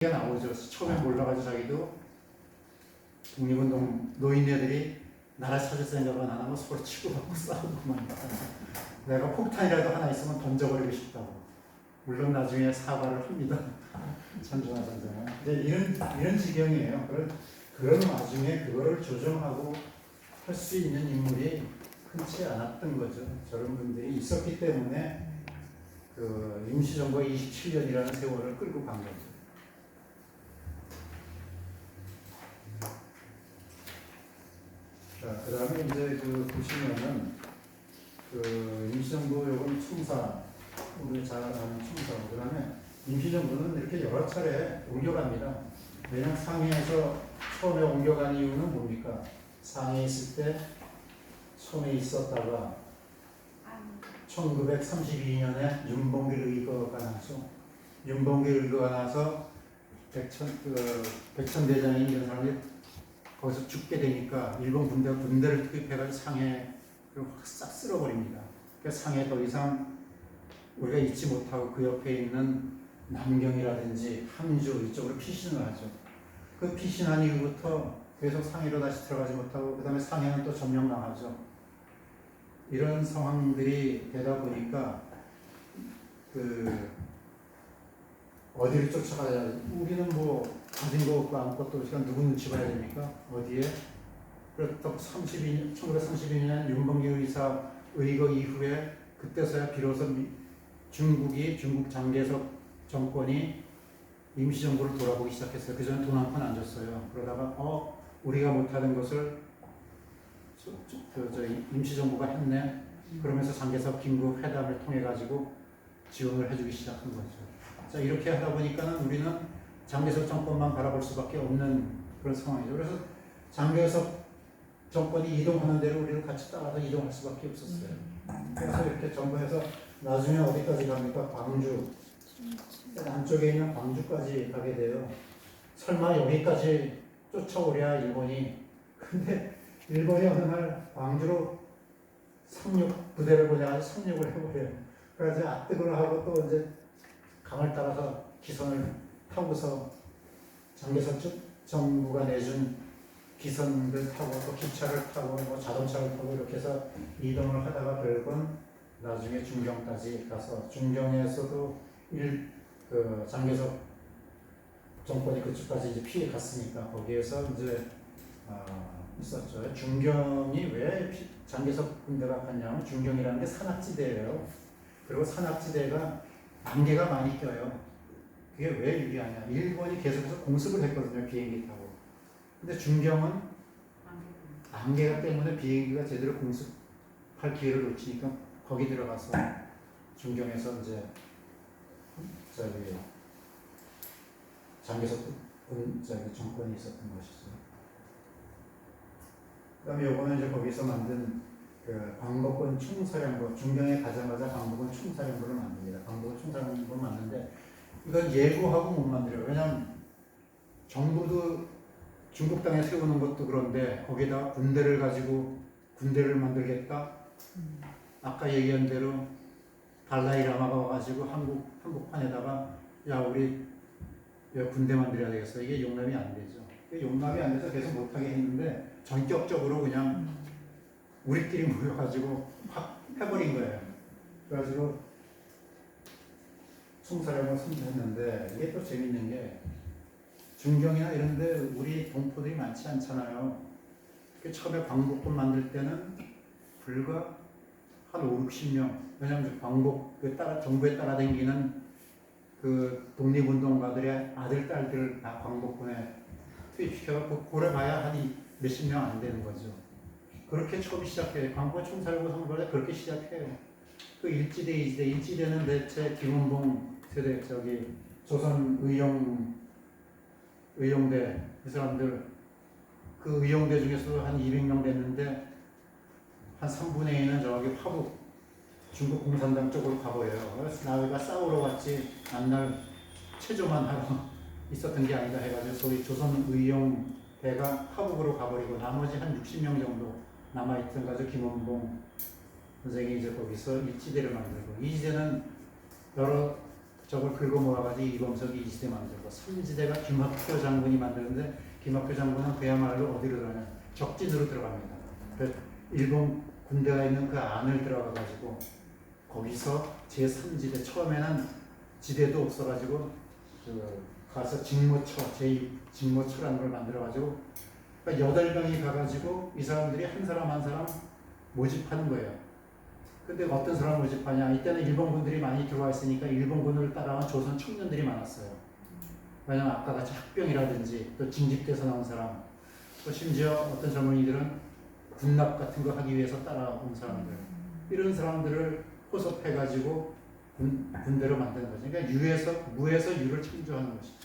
얘기가 나오죠. 처음에 몰라가지고 자기도 독립운동 노인네들이 나라 찾을 생각은 안 하고 서로 치고받고 싸우고만 내가 폭탄이라도 하나 있으면 던져버리고 싶다고. 물론 나중에 사과를 합니다. 천준하 선생은. 근데 이런 지경이에요. 그런 와중에 그거를 조정하고 할 수 있는 인물이 흔치 않았던 거죠. 저런 분들이 있었기 때문에 그 임시정부가 27년이라는 세월을 끌고 간 거죠. 자, 그 다음에 이제 보시면은 임시정부 요건 총사, 우리 잘 아는 총사. 그 다음에 임시정부는 이렇게 여러 차례 옮겨갑니다. 왜냐면 상해에서 처음에 옮겨간 이유는 뭡니까? 상해에 있을 때 처음에 있었다가 1932년에 윤봉길 의거가 나서 윤봉길 의거가 나서 백천대장이 이런 사람이 거기서 죽게 되니까 일본 군대를 투입해가지고 상해를 확 싹 쓸어버립니다. 그러니까 상해 더 이상 우리가 잊지 못하고 그 옆에 있는 남경이라든지 함주 이쪽으로 피신을 하죠. 그 피신한 이후부터 계속 상해로 다시 들어가지 못하고 그 다음에 상해는 또 점령당하죠. 이런 상황들이 되다 보니까 어디를 쫓아가야 돼? 우리는 뭐 가진 거 없고 아무것도 없으니까 누구 눈치 봐야 됩니까? 어디에? 그렇다고 1932년 윤봉길 의사 의거 이후에 그때서야 비로소 중국 장개석 정권이 임시정부를 돌아보기 시작했어요. 그 전에 돈 한 푼 안 줬어요. 그러다가 우리가 못하는 것을 임시정부가 했네. 그러면서 장개석 김구 회담을 통해 가지고 지원을 해주기 시작한 거죠. 자, 이렇게 하다 보니까는 우리는 장개석 정권만 바라볼 수밖에 없는 그런 상황이죠. 그래서 장개석 정권이 이동하는 대로 우리는 같이 따라서 이동할 수밖에 없었어요. 그래서 이렇게 정부에서 나중에 어디까지 갑니까? 광주. 남쪽에 있는 광주까지 가게 돼요. 설마 여기까지 쫓아오랴 일본이. 근데 일본이 어느 날 광주로 상륙 부대를 보내가지고 상륙을 해버려요. 그래서 압득을 하고 또 이제 강을 따라서 기선을 타고서 장개석 정부가 내준 기선을 타고 또 기차를 타고 뭐 자동차를 타고 이렇게 해서 이동을 하다가 결국은 나중에 중경까지 가서 중경에서도 장개석 정권이 그쪽까지 이제 피해 갔으니까 거기에서 이제 있었죠. 중경이 왜 장개석 군대가 갔냐면 중경이라는 게 산악지대예요. 그리고 산악지대가 안개가 많이 껴요. 그게 왜 유리하냐? 일본이 계속해서 공습을 했거든요, 비행기 타고. 근데 중경은 안개가 때문에 비행기가 제대로 공습할 기회를 놓치니까 거기 들어가서 중경에서 이제 장개석 정권이 있었던 것이죠. 그다음에 요거는 이제 거기서 만든 광복군 총사령부, 중경에 가자마자 광복군 총사령부를 만듭니다. 광복군 총사령부를 만드는데 이건 예고하고 못 만들어요. 왜냐하면 정부도 중국 땅에 세우는 것도 그런데 거기다가 군대를 가지고 군대를 만들겠다. 아까 얘기한 대로 달라이 라마가 와가지고 한국판에다가 야 우리 군대 만들어야 되겠어. 이게 용납이 안 되죠. 용납이 안 돼서 계속 못하게 했는데 전격적으로 그냥 우리끼리 모여가지고 확 해버린 거예요. 그래가지고 총사령을 선포했는데 이게 또 재밌는 게 중경이나 이런데 우리 동포들이 많지 않잖아요. 처음에 광복군 만들 때는 불과 한 5, 60명. 왜냐하면 정부에 따라다니는 그 독립운동가들의 아들, 딸들을 다 광복군에 투입시켜서 고려봐야 한 몇십 명 안 되는 거죠. 그렇게 처음 시작해요. 광복 총사령부 선거를 그렇게 시작해요. 그 일지대, 이지대, 일지대는 대체 김원봉 세대, 조선 의용대, 그 사람들, 그 의용대 중에서도 한 200명 됐는데, 한 3분의 1은 저기 화북, 중국 공산당 쪽으로 가버려요. 그래서 나우가 싸우러 갔지, 만날 체조만 하러 있었던 게 아니다 해가지고, 소위 조선 의용대가 화북으로 가버리고, 나머지 한 60명 정도 남아있던 가지고, 김원봉 선생이 이제 거기서 일지대를 만들고, 이지대는 여러 저걸 긁어 모아가지고 이범석이 이지대 만들고 3지대가 김학표 장군이 만드는데 김학표 장군은 그야말로 어디로 들어가냐 적진으로 들어갑니다. 그 일본 군대가 있는 그 안을 들어가가지고 거기서 제3지대 처음에는 지대도 없어가지고 그 가서 직무처 직무처라는 걸 만들어가지고 그러니까 8명이 가가지고 이 사람들이 한 사람 한 사람 모집하는 거예요. 근데 어떤 사람 모집하냐? 이때는 일본군들이 많이 들어와 있으니까 일본군을 따라온 조선 청년들이 많았어요. 왜냐면 아까 같이 학병이라든지 또 징집돼서 나온 사람, 또 심지어 어떤 젊은이들은 군납 같은 거 하기 위해서 따라온 사람들, 이런 사람들을 호섭해가지고 군대로 만드는 거죠. 그러니까 무에서 유를 창조하는 것이죠.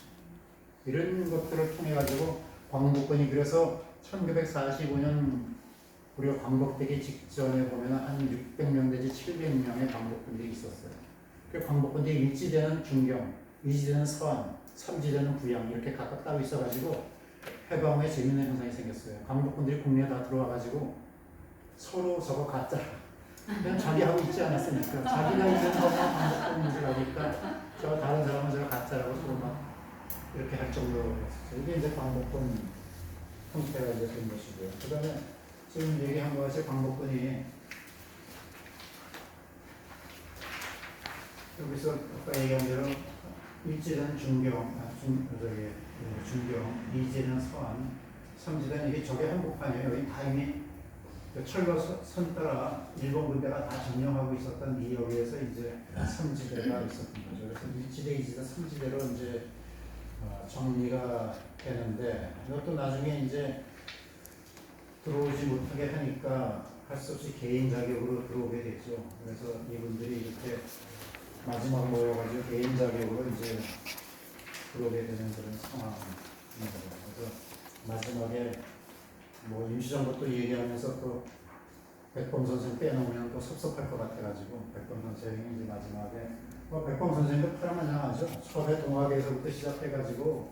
이런 것들을 통해가지고 광복군이 그래서 1945년 우리가 광복되기 직전에 보면 한 600명 내지 700명의 광복군들이 있었어요. 그 광복군들이 일지대는 중경, 이지대는 서안, 삼지대는 부양 이렇게 각각 따로 있어가지고 해방 후에 재밌는 현상이 생겼어요. 광복군들이 국내에 다 들어와가지고 서로 저거 가짜 그냥 자기 하고 있지 않았으니까 자기가 있는 거만 광복군인 줄 아니까 저 다른 사람은 저거 가짜라고 서로 막 이렇게 할 정도였어요. 이게 이제 광복군 형태가 이제 된 것이고요. 그 다음에 지금 얘기한 것이 광복군이 여기서 아까 얘기한 대로 일지는 중경, 이지는 서안, 삼지는 이게 저게 한복판이에요. 여기 다 이미 철거선 따라 일본 군대가 다 점령하고 있었던 이 여기에서 이제 삼지대가 있었던 거죠. 그래서 일지대, 이지대, 삼지대로 이제 정리가 되는데 이것도 나중에 이제 들어오지 못하게 하니까 할 수 없이 개인 자격으로 들어오게 됐죠. 그래서 이분들이 이렇게 마지막 모여가지고 개인 자격으로 이제 들어오게 되는 그런 상황입니다. 그래서 마지막에 뭐 임시정부 얘기하면서 또 백범 선생 빼놓으면 또 섭섭할 것 같아가지고 백범 선생이 이제 마지막에 백범 선생도 파란만장하죠. 처음에 동학에서부터 시작해가지고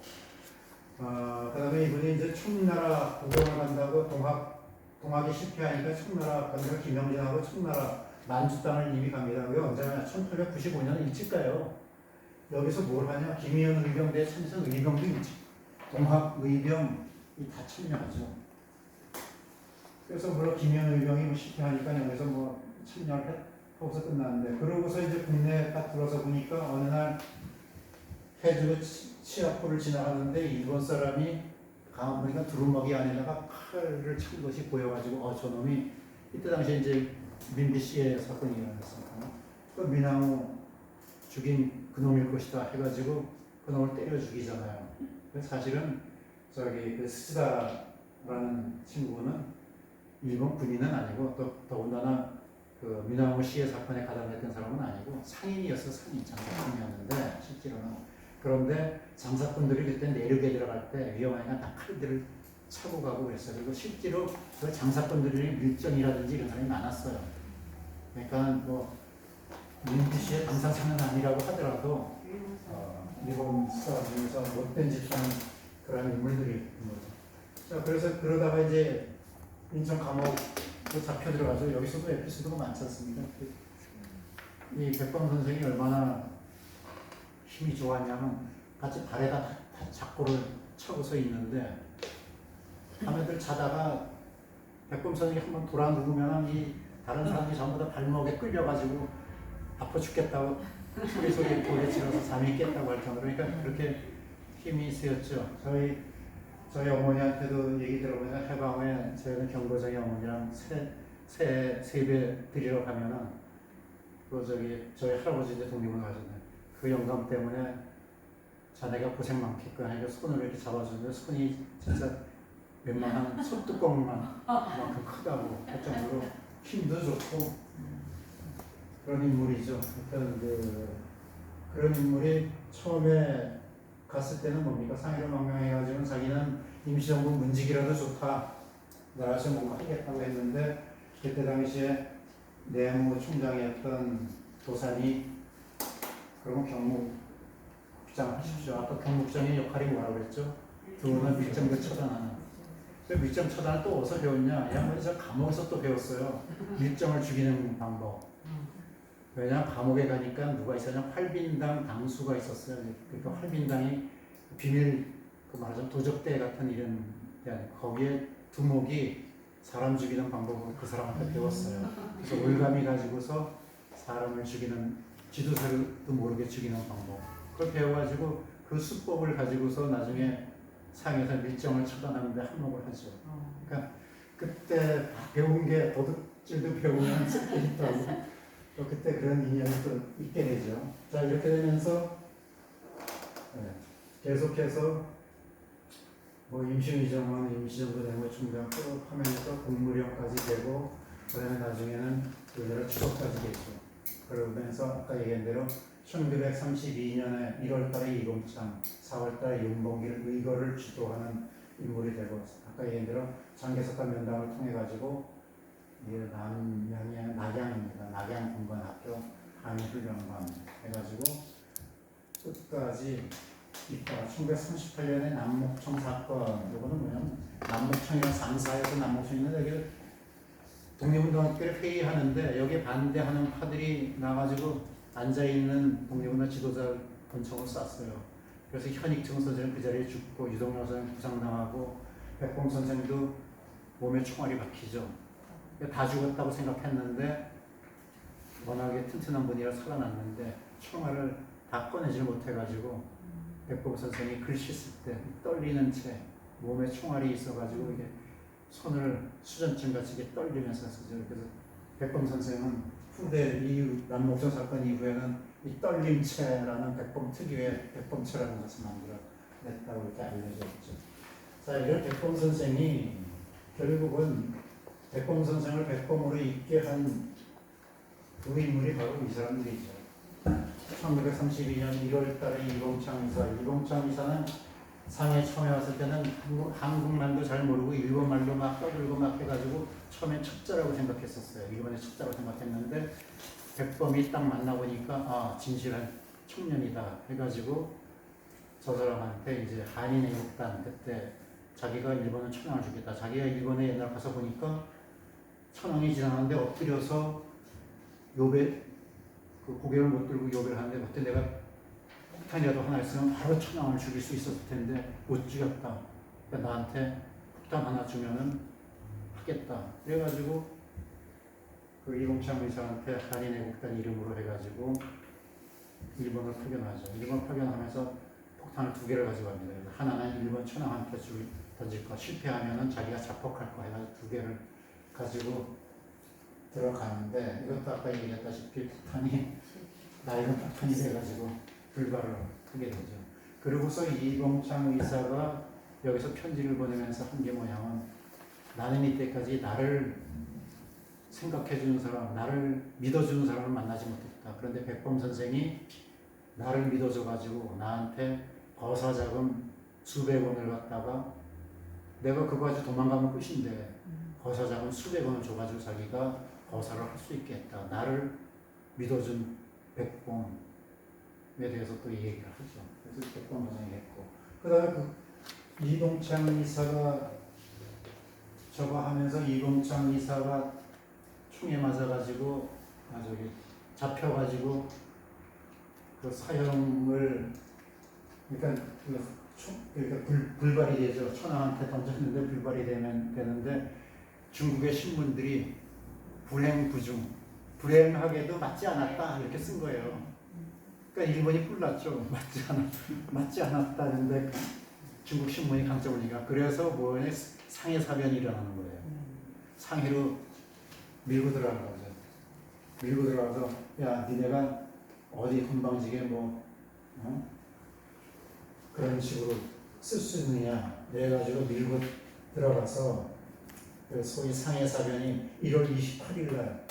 그다음에 이분이 이제 청나라 구경을 간다고 동학이 실패하니까 청나라 간다고 김영진하고 청나라 만주 땅을 이미 갑니다. 왜 언제냐? 1895년 일찍 가요. 여기서 뭘 하냐? 김희연 의병대 참선 의병도 일찍 동학 의병이 다 참여하죠. 그래서 물론 김희연 의병이 뭐 실패하니까 여기서 뭐 참여를 하고서 끝났는데 그러고서 이제 국내에 딱 들어서 보니까 어느 날 해주 치아포를 지나가는데 일본 사람이 가만 보니까 두루마기 안에다가 칼을 찬 것이 보여가지고 저놈이 이때 당시에 이제 민비 씨의 사건이 일어났습니다. 그 민항우 죽인 그놈일 것이다 해가지고 그놈을 때려 죽이잖아요. 사실은 그 스치다라는 친구는 일본 군인은 아니고 또 더군다나 그 민항우 씨의 사건에 가담했던 사람은 아니고 상인이었어. 상인 장사꾼이었는데 실제로는. 그런데 장사꾼들이 그때 내륙에 들어갈 때 위험하니까 다 칼들을 차고 가고 그랬어요. 그리고 실제로 그 장사꾼들이 밀정이라든지 이런 사람이 많았어요. 그러니까 뭐 민비 씨의 방사선은 아니라고 하더라도 일본 수사 중에서 못된 짓하는 그런 인물들이 있는 거죠. 자, 그래서 그러다가 이제 인천 감옥 잡혀 들어가서 여기서도 에피소드가 많지 않습니까? 이 백범 선생이 얼마나 힘이 좋았냐면 같이 발에다 다 작고를 차고서 있는데 밤에들 자다가 백범 선생이 한번 돌아 누우면 이 다른 사람들이 전부 다 발목에 끌려가지고 아파 죽겠다고 소리 돌에 치러서 잠이 깼다고 할 정도로 그러니까 그렇게 힘이 세었죠. 저희 어머니한테도 얘기 들어보면 해방 후에 저희는 경고정의 어머니랑 세배 드리러 가면은 저희 할아버지도 독립을 가셨네. 그 영감 때문에 자네가 고생 많겠구나 하니까 손을 이렇게 잡아주는데 손이 진짜 웬만한 손뚜껑만큼 크다고 할 정도로 힘도 좋고 그런 인물이죠. 일단 그런 인물이 처음에 갔을 때는 뭡니까? 상해를 망명해가지고 자기는 임시정부 문직이라도 좋다. 나라에서 뭔가 하겠다고 했는데 그때 당시에 내무총장이었던 도산이 그러면 경무국장 하십시오. 아까 경무국장의 역할이 뭐라고 그랬죠? 그거는 밀정을 처단하는. 그 밀정 처단을 또 어디서 배웠냐? 야, 저 감옥에서 또 배웠어요. 밀정을 죽이는 방법. 왜냐 감옥에 가니까 누가 있었냐 활빈당 당수가 있었어요. 그러니까 활빈당이 비밀 그 말하자면 도적대 같은 이런 데 아니에요. 거기에 두목이 사람 죽이는 방법을 그 사람한테 배웠어요. 그래서 올가미 가지고서 사람을 죽이는 지도자도 모르게 죽이는 방법 그걸 배워가지고 그 수법을 가지고서 나중에 상에서 밀정을 처단하는데 한몫을 하죠. 그러니까 그때 배운 게 도둑질도 배우면 쓸 게 있다고 또 그때 그런 인연이 또 있게 되죠. 자 이렇게 되면서 계속해서 뭐 임시의정원, 임시정부 내무총장 또 하면서 국무령까지 되고 그다음에 나중에는 우리나라 주석까지 되죠. 그러면서 아까 얘기한 대로 1932년에 1월달에 이봉창, 4월달에 윤봉길 의거를 주도하는 인물이 되고 아까 얘기한 대로 장개석과 면담을 통해 가지고 낙양입니다. 낙양공관학교 한일훈련관 해가지고 끝까지 있다가 1938년에 남목청 사건 이거는 뭐냐면 남목청이랑 상사에서 남목청인데 여기 독립운동학교를 회의하는데 여기에 반대하는 파들이 나가지고 앉아있는 독립운동 지도자 권총을 쐈어요. 그래서 현익청 선생은 그 자리에 죽고 유동열 선생 부상당하고 백범 선생도 몸에 총알이 박히죠. 다 죽었다고 생각했는데 워낙에 튼튼한 분이라 살아났는데 총알을 다 꺼내지 못해가지고 백범 선생이 글 씻을 때 떨리는 채 몸에 총알이 있어가지고 이게 손을 수전증 같이 이게 떨리면서 쓰죠. 그래서 백범 선생은 후대 이후 남목청 사건 이후에는 이 떨림체라는 백범 특유의 백범체라는 것을 만들어냈다고 이렇게 알려져 있죠. 자, 이런 백범 선생이 결국은 백범 선생을 백범으로 있게 한 그 인물이 바로 이 사람들이죠. 1932년 1월달에 이봉창 이사는 상해 처음에 왔을 때는 한국말도 잘 모르고 일본말로 막 떠들고 막 해가지고 처음엔 첩자라고 생각했었어요. 일본의 첩자라고 생각했는데 백범이 딱 만나보니까 아 진실한 청년이다 해가지고 저 사람한테 이제 한인애국단 그때 자기가 일본은 천황을 주겠다. 자기가 일본에 옛날 가서 보니까 천황이 지나가는데 엎드려서 요배 그 고개를 못 들고 요배를 하는데 그때 내가 폭탄이라도 하나 있으면 바로 천황을 죽일 수 있었을 텐데 못 죽였다. 그러니까 나한테 폭탄 하나 주면은 하겠다. 그래가지고 그 이봉창 의사한테 한인애국단 이름으로 해가지고 일본을 파견하죠. 일본 파견하면서 폭탄을 2개를 가져갑니다. 하나는 일본 천황한테 던질 거, 실패하면은 자기가 자폭할 거 해가지고 2개를 가지고 들어가는데 이것도 아까 얘기했다시피 폭탄이 낡은 폭탄이 돼가지고 불발을 하게 되죠. 그리고서 이봉창 의사가 여기서 편지를 보내면서 한 게 뭐냐면 나는 이때까지 나를 생각해주는 사람, 나를 믿어주는 사람을 만나지 못했다. 그런데 백범 선생이 나를 믿어줘가지고 나한테 거사자금 수백 원을 갖다가 내가 그거 가지고 도망가면 끝인데 거사자금 수백 원을 줘가지고 자기가 거사를 할 수 있겠다. 나를 믿어준 백범에 대해서 또 얘기를 하죠. 그래서 백범 선생이 했고 그 다음에 그 이봉창 이사가 저거 하면서 이봉창 이사가 총에 맞아가지고 저기 잡혀가지고 그 사형을 그러니까 불발이 되죠. 천황한테 던졌는데 불발이 되는데 중국의 신문들이 불행하게도 맞지 않았다 이렇게 쓴 거예요. 그러니까 일본이 뿔났죠. 맞지 않았다는데 중국 신문이 강조를 하니까 그래서 뭐에 상해 사변이 일어나는 거예요. 상해로 밀고 들어가는 거죠. 밀고 들어가서 야 니네가 어디 건방지게 그런 식으로 쓸 수 있느냐 그래가지고 밀고 들어가서 소위 상해사변이 1월 28일 날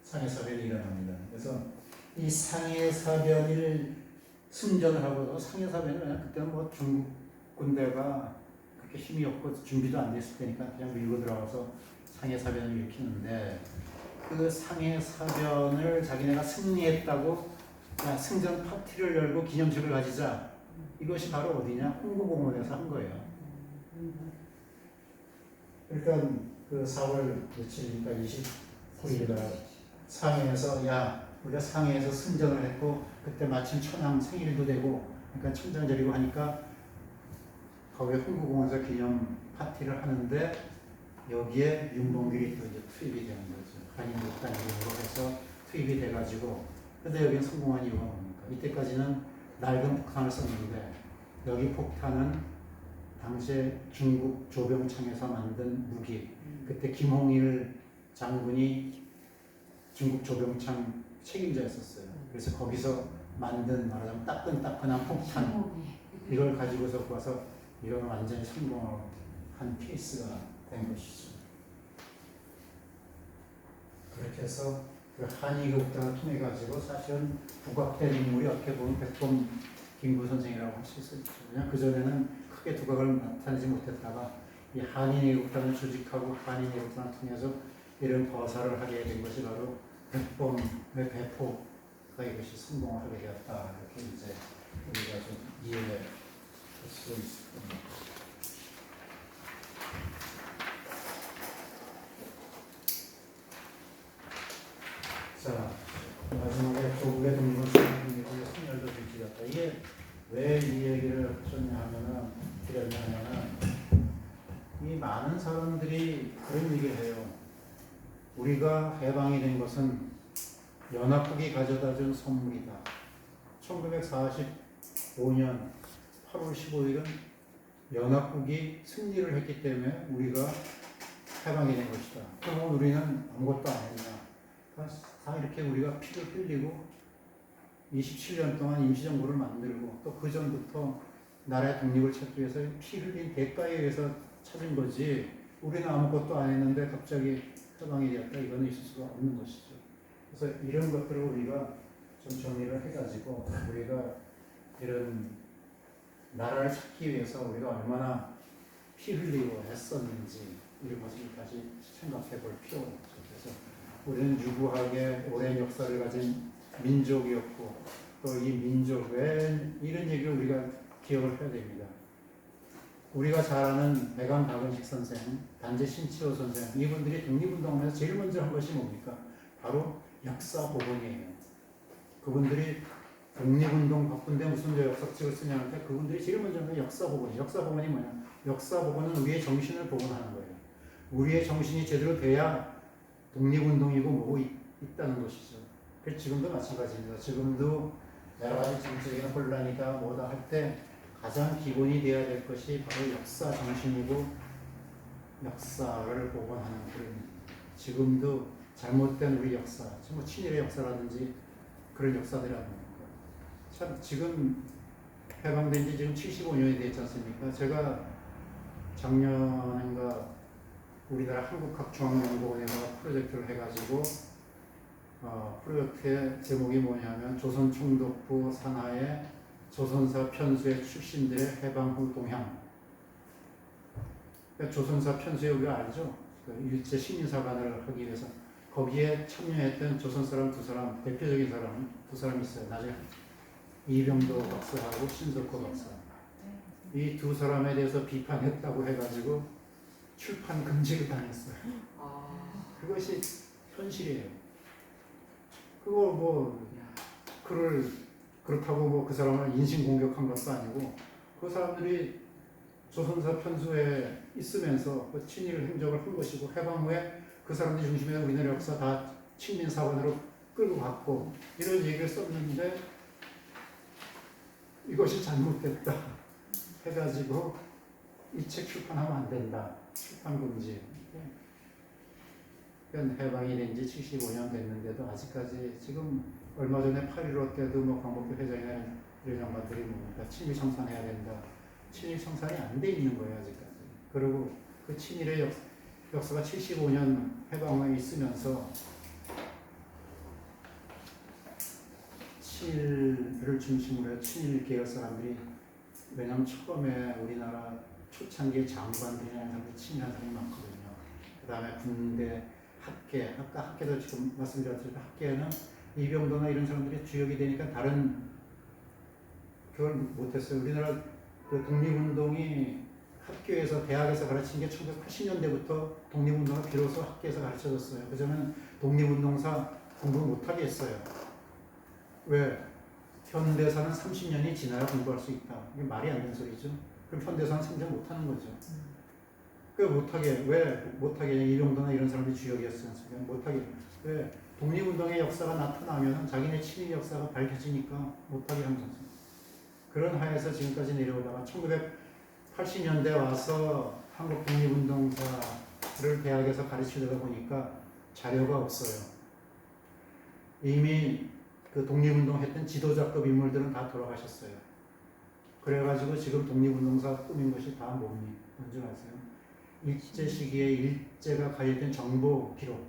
상해사변이 일어납니다. 그래서 이 상해사변을 승전을 하고 상해사변은 그때는 뭐 중국 군대가 그렇게 힘이 없고 준비도 안 됐을 테니까 그냥 밀고 들어가서 상해사변을 일으키는데 그 상해사변을 자기네가 승리했다고 승전 파티를 열고 기념식을 가지자 이것이 바로 어디냐? 홍보공원에서 한 거예요. 그러니까 그 4월 며칠이니까 29일날 상해에서 야 우리가 상해에서 승전을 했고 그때 마침 천황 생일도 되고 그러니까 천장절이고 하니까 거기 흥국공원에서 기념 파티를 하는데 여기에 윤봉길이 또 이제 투입이 되는 거죠. 한인국단 이름으로 해서 투입이 돼가지고 근데 여기는 성공한 이유가 뭡니까? 이때까지는 낡은 폭탄을 썼는데 여기 폭탄은 당시에 중국 조병창에서 만든 무기 그때 김홍일 장군이 중국 조병창 책임자였었어요. 그래서 거기서 만든 말하자면 따끈따끈한 폭탄 이걸 가지고서 와서 이건 완전히 성공한 케이스가 된 것이죠. 그렇게 해서 그 한의극단을 통해 가지고 사실은 부각된 인물이 어떻게 보면 백범 김구 선생이라고 할 수 있었죠. 그냥 그 전에는 크게 두각을 나타내지 못했다가 이 한의극단을 조직하고 한의극단을 통해서 이런 거사를 하게 된 것이 바로 백범의 배포가 이것이 성공을 하게 되었다. 이렇게 이제 우리가 좀 이해할 수 있을 겁니다. 자, 마지막에 조국의 독립을 선열도 들키었다. 이게 왜 이 얘기를 드렸냐면은 이 많은 사람들이 그런 얘기를 해요. 우리가 해방이 된 것은 연합국이 가져다준 선물이다. 1945년 8월 15일은 연합국이 승리를 했기 때문에 우리가 해방이 된 것이다. 그러면 우리는 아무것도 안 했냐. 다 이렇게 우리가 피를 흘리고 27년 동안 임시정부를 만들고 또 그 전부터 나라의 독립을 찾기 위해서 피 흘린 대가에 의해서 찾은 거지 우리는 아무것도 안 했는데 갑자기 해방이 되었다. 이거는 있을 수가 없는 것이죠. 그래서 이런 것들을 우리가 좀 정리를 해가지고 우리가 이런 나라를 찾기 위해서 우리가 얼마나 피 흘리고 애썼는지 이런 것을 다시 생각해 볼 필요가 있죠. 그래서 우리는 유구하게 오랜 역사를 가진 민족이었고 또 이 민족 왜 이런 얘기를 우리가 기억을 해야 됩니다. 우리가 잘 아는 배감 박은식 선생, 단재 신치호 선생 이분들이 독립운동하면서 제일 먼저 한 것이 뭡니까? 바로 역사 복원이에요. 그분들이 독립운동 바쁜데 무슨 역사책을 쓰냐는데 그분들이 제일 먼저 하는 게 역사 복원. 역사 복원이 뭐냐? 역사 복원은 우리의 정신을 복원하는 거예요. 우리의 정신이 제대로 돼야 독립운동이고 뭐고 있다는 것이죠. 그 지금도 마찬가지입니다. 지금도 여러 가지 정치적인 혼란이다 뭐다 할 때 가장 기본이 되어야 될 것이 바로 역사 정신이고 역사를 복원하는 그런 지금도 잘못된 우리 역사, 뭐 친일의 역사라든지 그런 역사들이 아닙니까? 참 지금 해방된 지 지금 75년이 됐지 않습니까? 제가 작년인가 우리나라 한국학중앙연구원에 프로젝트를 해가지고 프로젝트의 제목이 뭐냐면 조선총독부 산하의 조선사 편수의 출신들의 해방 후 동향. 그러니까 조선사 편수에 우리가 알죠? 일제 식민사관을 하기 위해서 거기에 참여했던 조선 사람 두 사람, 대표적인 사람 두 사람이 있어요. 나중에 이병도 박사하고 신석호 박사. 이 두 사람에 대해서 비판했다고 해가지고 출판 금지를 당했어요. 그것이 현실이에요. 그걸 뭐 그렇다고 뭐 그 사람을 인신공격한 것도 아니고 그 사람들이 조선사 편수에 있으면서 그 친일 행적을 한 것이고 해방 후에 그 사람들 중심에 우리나라 역사 다 친민사관으로 끌고 갔고 이런 얘기를 썼는데 이것이 잘못됐다 해가지고 이 책 출판하면 안 된다. 출판 금지. 해방이 된 지 75년 됐는데도 아직까지 지금 얼마 전에 8.15 때도 뭐 광복회 회장이나 이런 양반들이 뭡니까 친일 청산해야 된다. 친일 청산이 안 돼 있는 거예요 아직까지. 그리고 그 친일의 역사가 75년 해방 후에 있으면서 친일을 중심으로 해 친일 계열 사람들이 왜냐하면 처음에 우리나라 초창기의 장관들이나 사람들이 친일한 사람이 많거든요. 그 다음에 군대 학계, 아까 학계도 지금 말씀드렸듯이 학계는 이병도나 이런 사람들이 주역이 되니까 다른 그걸 못했어요. 우리나라 그 독립운동이 학교에서 대학에서 가르친 게 1980년대부터 독립운동을 비로소 학교에서 가르쳐졌어요. 그전에는 독립운동사 공부 못하게 했어요. 왜? 현대사는 30년이 지나야 공부할 수 있다. 이게 말이 안 되는 소리죠. 그럼 현대사는 생각 못하는 거죠. 그 못하게, 왜 못하게, 이병도나 이런 사람들이 주역이었어요. 못하게. 왜? 독립운동의 역사가 나타나면 자기네 친일 역사가 밝혀지니까 못하게 하는 거죠. 그런 하에서 지금까지 내려오다가 1980년대 와서 한국 독립운동사를 대학에서 가르치려다 보니까 자료가 없어요. 이미 그 독립운동 했던 지도자급 인물들은 다 돌아가셨어요. 그래가지고 지금 독립운동사 꾸민 것이 다 뭔지 아세요? 일제 시기에 일제가 가졌던 정보 기록,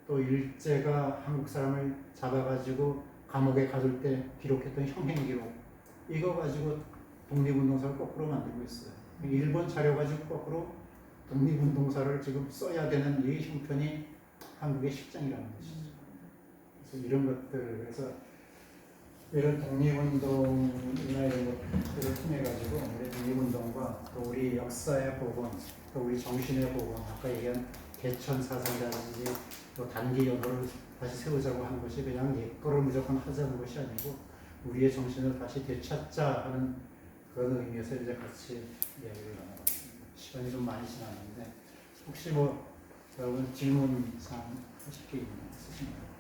또 일제가 한국 사람을 잡아가지고 감옥에 가둘 때 기록했던 형행 기록, 이거 가지고 독립운동사를 거꾸로 만들고 있어요. 일본 자료 가지고 거꾸로 독립운동사를 지금 써야 되는 이 형편이 한국의 실정이라는 것이죠. 그래서 이런 것들, 그래서 이런 독립운동이나 이런 것들을 통해 가지고 우리 독립운동과 또 우리 역사의 복원, 또 우리 정신의 복원, 아까 얘기한 개천 사상이라든지 또 단기 연호를 다시 세우자고 하는 것이 그냥 예거를 무조건 하자는 것이 아니고 우리의 정신을 다시 되찾자 하는 그런 의미에서 이제 같이 이야기를 나눠봤습니다. 시간이 좀 많이 지났는데 혹시 뭐 여러분 질문사항 하실 게 있으신가요?